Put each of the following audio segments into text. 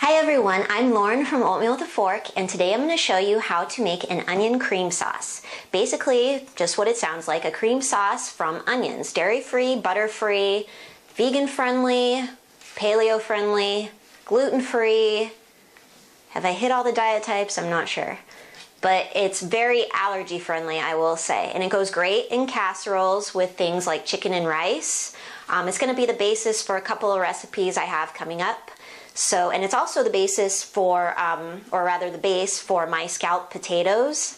Hi everyone, I'm Lauren from Oatmeal with a Fork, and today I'm going to show you how to make an onion cream sauce. Basically, just what it sounds like, a cream sauce from onions. Dairy-free, butter-free, vegan-friendly, paleo-friendly, gluten-free. Have I hit all the diet types? I'm not sure. But it's very allergy-friendly, I will say. And it goes great in casseroles with things like chicken and rice. It's going to be the basis for a couple of recipes I have coming up. So, and it's also the basis for, or rather the base for my scalloped potatoes.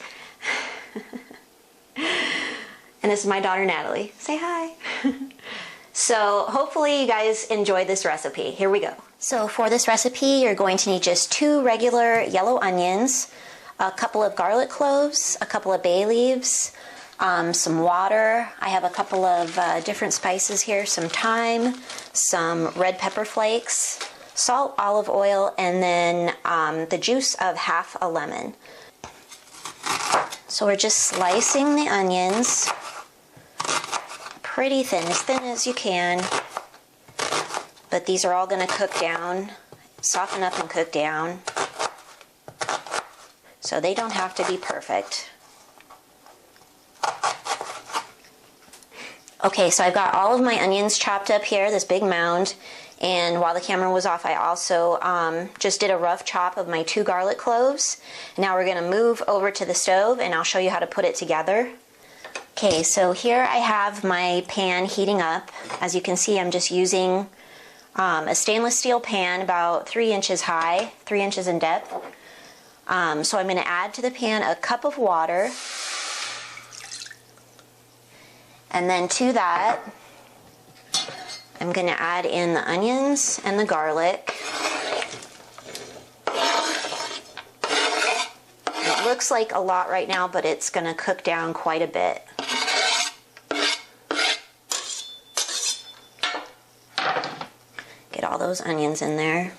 And this is my daughter Natalie. Say hi. So hopefully you guys enjoy this recipe. Here we go. So for this recipe, you're going to need just 2 regular yellow onions, a couple of garlic cloves, a couple of bay leaves, some water. I have a couple of different spices here, some thyme, some red pepper flakes, salt, olive oil, and then the juice of half a lemon. So we're just slicing the onions pretty thin as you can. But these are all going to cook down, soften up and cook down. So they don't have to be perfect. Okay, so I've got all of my onions chopped up here, this big mound. And while the camera was off, I also just did a rough chop of my 2 garlic cloves. Now we're going to move over to the stove and I'll show you how to put it together. Okay, so here I have my pan heating up. As you can see, I'm just using a stainless steel pan about 3 inches high, 3 inches in depth. So I'm going to add to the pan a cup of water. And then to that, I'm going to add in the onions and the garlic. It looks like a lot right now, but it's going to cook down quite a bit. Get all those onions in there.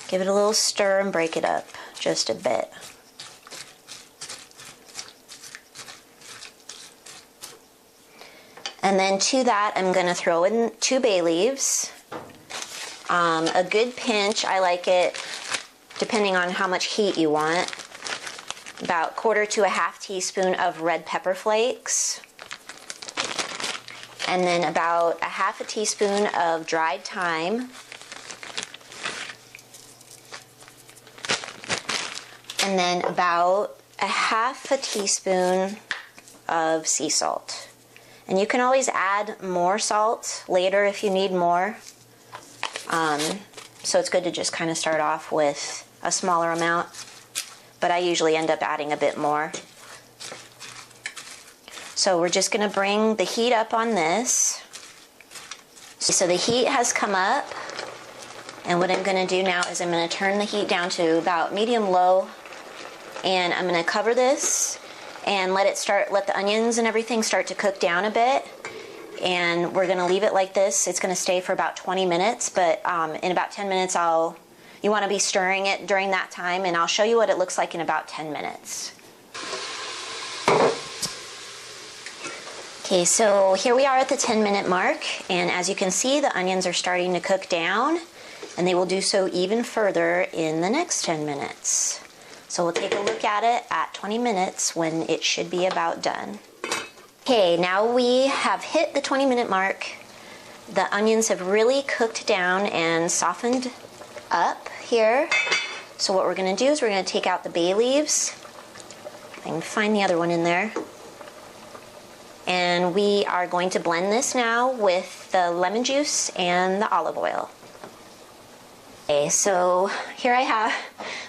Give it a little stir and break it up just a bit. And then to that, I'm going to throw in 2 bay leaves, a good pinch. I like it, depending on how much heat you want, about 1/4 to 1/2 teaspoon of red pepper flakes, and then about 1/2 teaspoon of dried thyme, and then about 1/2 teaspoon of sea salt. And you can always add more salt later if you need more. So it's good to just kind of start off with a smaller amount. But I usually end up adding a bit more. So we're just going to bring the heat up on this. So the heat has come up. And what I'm going to do now is I'm going to turn the heat down to about medium-low. And I'm going to cover this and let the onions and everything start to cook down a bit. And we're going to leave it like this. It's going to stay for about 20 minutes, but in about 10 minutes you want to be stirring it during that time, and I'll show you what it looks like in about 10 minutes. Okay, so here we are at the 10-minute mark, and as you can see, the onions are starting to cook down, and they will do so even further in the next 10 minutes. So we'll take a look at it at 20 minutes when it should be about done. Okay, now we have hit the 20-minute mark. The onions have really cooked down and softened up here. So what we're going to do is we're going to take out the bay leaves. I can find the other one in there. And we are going to blend this now with the lemon juice and the olive oil. Okay, so here I have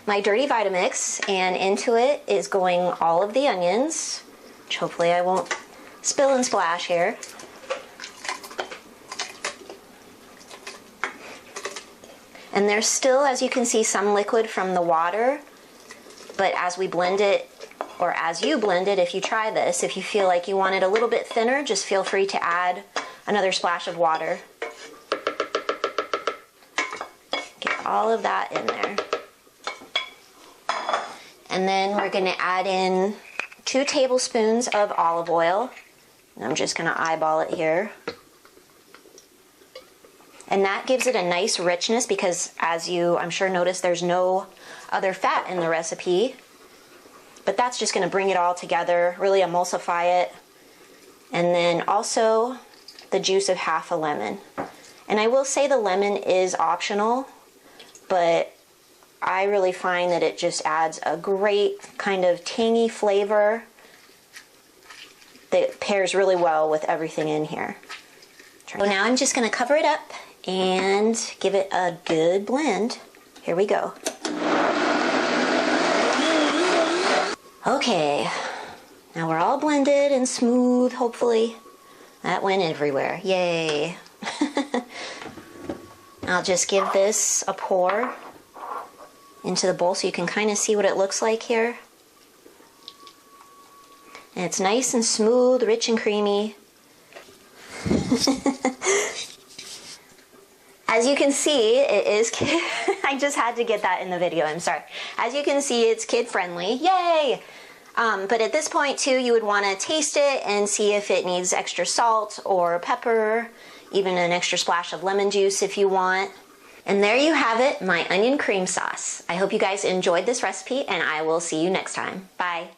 my dirty Vitamix, and into it is going all of the onions, which hopefully I won't spill and splash here. And there's still, as you can see, some liquid from the water, but as we blend it, or as you blend it, if you try this, if you feel like you want it a little bit thinner, just feel free to add another splash of water. All of that in there. And then we're going to add in 2 tablespoons of olive oil. And I'm just going to eyeball it here. And that gives it a nice richness because, as you I'm sure noticed, there's no other fat in the recipe. But that's just going to bring it all together, really emulsify it. And then also the juice of half a lemon. And I will say the lemon is optional, but I really find that it just adds a great kind of tangy flavor that pairs really well with everything in here. So now I'm just going to cover it up and give it a good blend. Here we go. Okay, now we're all blended and smooth, hopefully. That went everywhere, yay. I'll just give this a pour into the bowl so you can kind of see what it looks like here. And it's nice and smooth, rich and creamy. As you can see, it is I just had to get that in the video, I'm sorry. As you can see, it's kid friendly, yay! But at this point too, you would want to taste it and see if it needs extra salt or pepper, even an extra splash of lemon juice if you want. And there you have it, my onion cream sauce. I hope you guys enjoyed this recipe and I will see you next time. Bye.